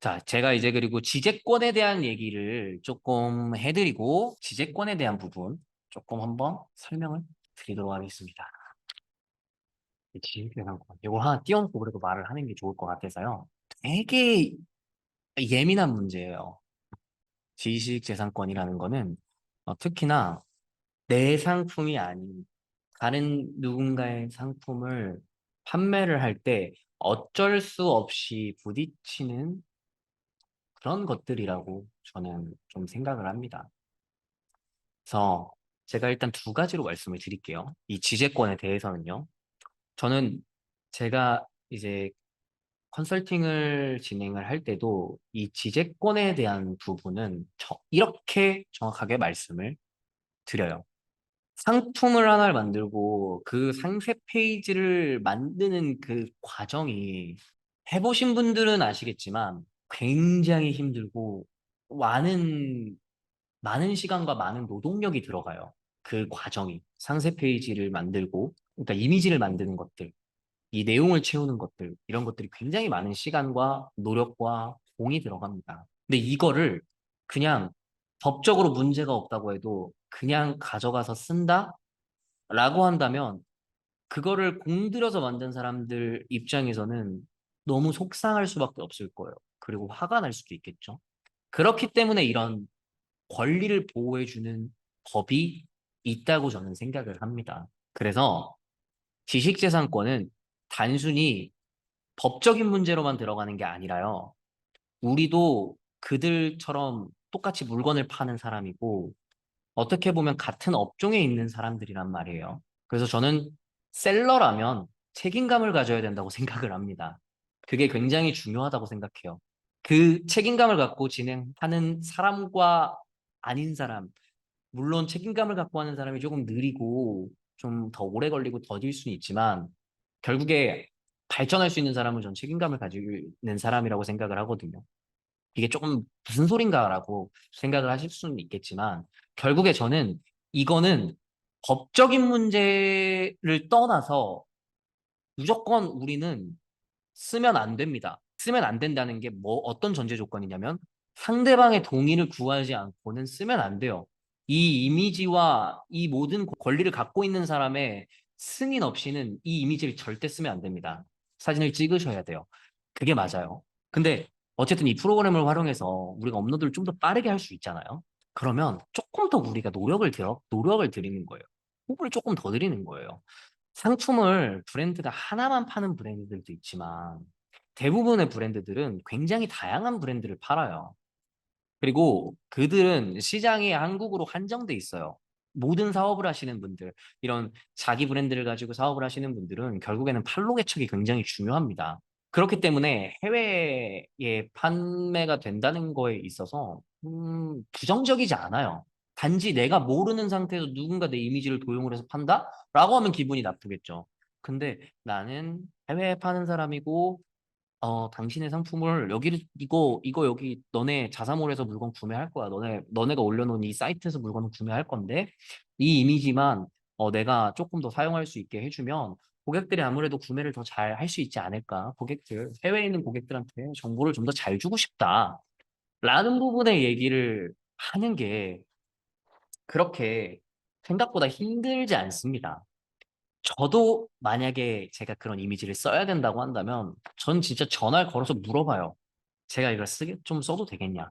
자, 제가 이제 그리고 지재권에 대한 얘기를 조금 해드리고, 지재권에 대한 부분 조금 한번 설명을 드리도록 하겠습니다. 지식재산권. 이거 하나 띄워놓고 그래도 말을 하는 게 좋을 것 같아서요. 되게 예민한 문제예요. 지식재산권이라는 거는 특히나 내 상품이 아닌 다른 누군가의 상품을 판매를 할 때 어쩔 수 없이 부딪히는 그런 것들이라고 저는 좀 생각을 합니다. 그래서 제가 일단 두 가지로 말씀을 드릴게요. 이 지재권에 대해서는요. 저는 제가 이제 컨설팅을 진행을 할 때도 이 지재권에 대한 부분은 이렇게 정확하게 말씀을 드려요. 상품을 하나를 만들고 그 상세 페이지를 만드는 그 과정이 해보신 분들은 아시겠지만 굉장히 힘들고 많은 시간과 많은 노동력이 들어가요. 그 과정이. 상세 페이지를 만들고, 그러니까 이미지를 만드는 것들, 이 내용을 채우는 것들, 이런 것들이 굉장히 많은 시간과 노력과 공이 들어갑니다. 근데 이거를 그냥 법적으로 문제가 없다고 해도 그냥 가져가서 쓴다? 라고 한다면 그거를 공들여서 만든 사람들 입장에서는 너무 속상할 수밖에 없을 거예요. 그리고 화가 날 수도 있겠죠. 그렇기 때문에 이런 권리를 보호해주는 법이 있다고 저는 생각을 합니다. 그래서 지식재산권은 단순히 법적인 문제로만 들어가는 게 아니라요. 우리도 그들처럼 똑같이 물건을 파는 사람이고, 어떻게 보면 같은 업종에 있는 사람들이란 말이에요. 그래서 저는 셀러라면 책임감을 가져야 된다고 생각을 합니다. 그게 굉장히 중요하다고 생각해요. 그 책임감을 갖고 진행하는 사람과 아닌 사람, 물론 책임감을 갖고 하는 사람이 조금 느리고 좀 더 오래 걸리고 더딜 수는 있지만 결국에 발전할 수 있는 사람은 전 책임감을 가지고 있는 사람이라고 생각을 하거든요. 이게 조금 무슨 소린가라고 생각을 하실 수는 있겠지만 결국에 저는 이거는 법적인 문제를 떠나서 무조건 우리는 쓰면 안 됩니다. 쓰면 안 된다는 게 뭐 어떤 전제 조건이냐면 상대방의 동의를 구하지 않고는 쓰면 안 돼요. 이 이미지와 이 모든 권리를 갖고 있는 사람의 승인 없이는 이 이미지를 절대 쓰면 안 됩니다. 사진을 찍으셔야 돼요. 그게 맞아요. 근데 어쨌든 이 프로그램을 활용해서 우리가 업로드를 좀 더 빠르게 할 수 있잖아요. 그러면 조금 더 우리가 노력을 들이는 거예요. 호불을 조금 더 드리는 거예요. 상품을 브랜드가 하나만 파는 브랜드들도 있지만 대부분의 브랜드들은 굉장히 다양한 브랜드를 팔아요. 그리고 그들은 시장이 한국으로 한정돼 있어요. 모든 사업을 하시는 분들, 이런 자기 브랜드를 가지고 사업을 하시는 분들은 결국에는 판로 개척이 굉장히 중요합니다. 그렇기 때문에 해외에 판매가 된다는 거에 있어서 부정적이지 않아요. 단지 내가 모르는 상태에서 누군가 내 이미지를 도용을 해서 판다? 라고 하면 기분이 나쁘겠죠. 근데 나는 해외에 파는 사람이고 당신의 상품을 이거 여기 너네 자사몰에서 물건 구매할 거야. 너네가 올려놓은 이 사이트에서 물건을 구매할 건데, 이 이미지만 내가 조금 더 사용할 수 있게 해주면 고객들이 아무래도 구매를 더 잘 할 수 있지 않을까. 해외에 있는 고객들한테 정보를 좀 더 잘 주고 싶다. 라는 부분의 얘기를 하는 게 그렇게 생각보다 힘들지 않습니다. 저도 만약에 제가 그런 이미지를 써야 된다고 한다면 전 진짜 전화를 걸어서 물어봐요. 제가 이걸 좀 써도 되겠냐?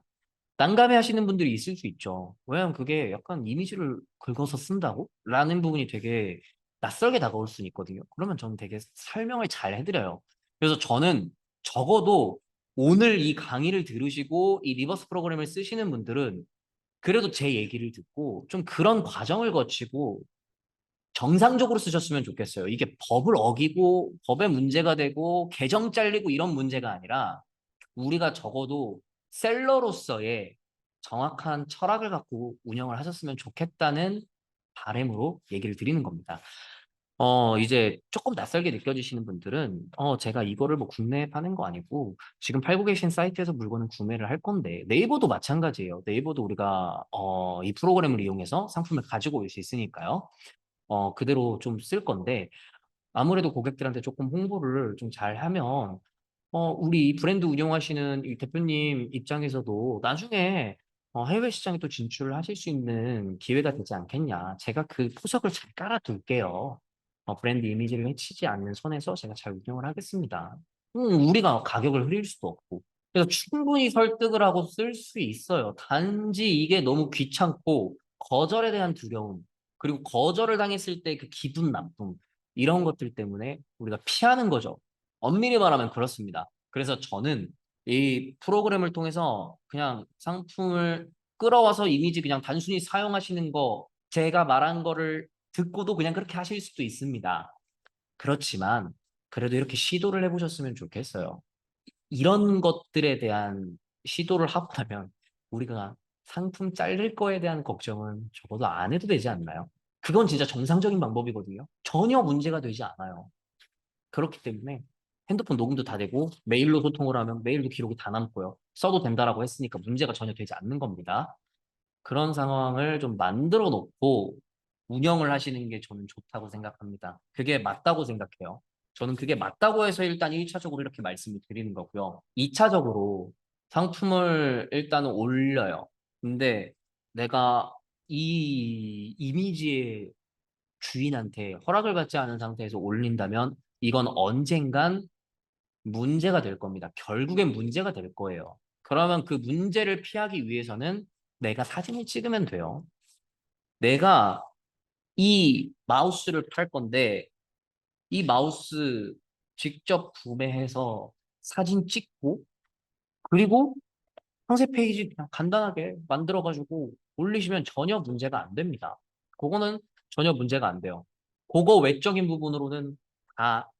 난감해 하시는 분들이 있을 수 있죠. 왜냐면 그게 약간 이미지를 긁어서 쓴다고? 라는 부분이 되게 낯설게 다가올 수 있거든요. 그러면 저는 되게 설명을 잘 해드려요. 그래서 저는 적어도 오늘 이 강의를 들으시고 이 리버스 프로그램을 쓰시는 분들은 그래도 제 얘기를 듣고 좀 그런 과정을 거치고 정상적으로 쓰셨으면 좋겠어요. 이게 법을 어기고 법에 문제가 되고 계정 잘리고 이런 문제가 아니라 우리가 적어도 셀러로서의 정확한 철학을 갖고 운영을 하셨으면 좋겠다는 바람으로 얘기를 드리는 겁니다. 이제 조금 낯설게 느껴지시는 분들은, 제가 이거를 뭐 국내에 파는 거 아니고, 지금 팔고 계신 사이트에서 물건을 구매를 할 건데, 네이버도 마찬가지예요. 네이버도 우리가, 이 프로그램을 이용해서 상품을 가지고 올 수 있으니까요. 그대로 좀 쓸 건데, 아무래도 고객들한테 조금 홍보를 좀 잘 하면 우리 브랜드 운영하시는 이 대표님 입장에서도 나중에 해외 시장에 또 진출하실 수 있는 기회가 되지 않겠냐. 제가 그 포석을 잘 깔아둘게요. 브랜드 이미지를 해치지 않는 선에서 제가 잘 운영을 하겠습니다. 우리가 가격을 흐릴 수도 없고. 그래서 충분히 설득을 하고 쓸 수 있어요. 단지 이게 너무 귀찮고 거절에 대한 두려움, 그리고 거절을 당했을 때 그 기분 나쁨, 이런 것들 때문에 우리가 피하는 거죠. 엄밀히 말하면 그렇습니다. 그래서 저는 이 프로그램을 통해서 그냥 상품을 끌어와서 이미지 그냥 단순히 사용하시는 거, 제가 말한 거를 듣고도 그냥 그렇게 하실 수도 있습니다. 그렇지만 그래도 이렇게 시도를 해보셨으면 좋겠어요. 이런 것들에 대한 시도를 하고 나면 우리가 상품 잘릴 거에 대한 걱정은 적어도 안 해도 되지 않나요? 그건 진짜 정상적인 방법이거든요. 전혀 문제가 되지 않아요. 그렇기 때문에 핸드폰 녹음도 다 되고 메일로 소통을 하면 메일도 기록이 다 남고요. 써도 된다라고 했으니까 문제가 전혀 되지 않는 겁니다. 그런 상황을 좀 만들어 놓고 운영을 하시는 게 저는 좋다고 생각합니다. 그게 맞다고 생각해요. 저는 그게 맞다고 해서 일단 1차적으로 이렇게 말씀을 드리는 거고요. 2차적으로 상품을 일단은 올려요. 근데 내가 이 이미지의 주인한테 허락을 받지 않은 상태에서 올린다면 이건 언젠간 문제가 될 겁니다. 결국엔 문제가 될 거예요. 그러면 그 문제를 피하기 위해서는 내가 사진을 찍으면 돼요. 내가 이 마우스를 팔 건데 이 마우스 직접 구매해서 사진 찍고 그리고 상세 페이지 그냥 간단하게 만들어가지고 올리시면 전혀 문제가 안 됩니다. 그거는 전혀 문제가 안 돼요. 그거 외적인 부분으로는 다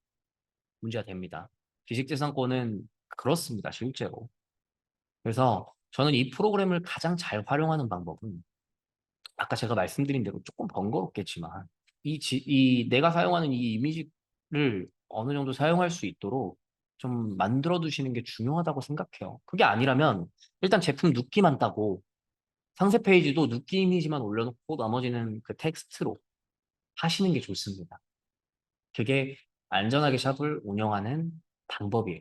문제가 됩니다. 지식재산권은 그렇습니다, 실제로. 그래서 저는 이 프로그램을 가장 잘 활용하는 방법은 아까 제가 말씀드린 대로 조금 번거롭겠지만 이 내가 사용하는 이 이미지를 어느 정도 사용할 수 있도록 좀 만들어 두시는 게 중요하다고 생각해요. 그게 아니라면 일단 제품 눕기만 따고 상세 페이지도 눕기 이미지만 올려놓고 나머지는 그 텍스트로 하시는 게 좋습니다. 그게 안전하게 샵을 운영하는 방법이에요.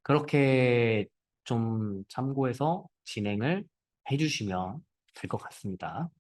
그렇게 좀 참고해서 진행을 해주시면 될 것 같습니다.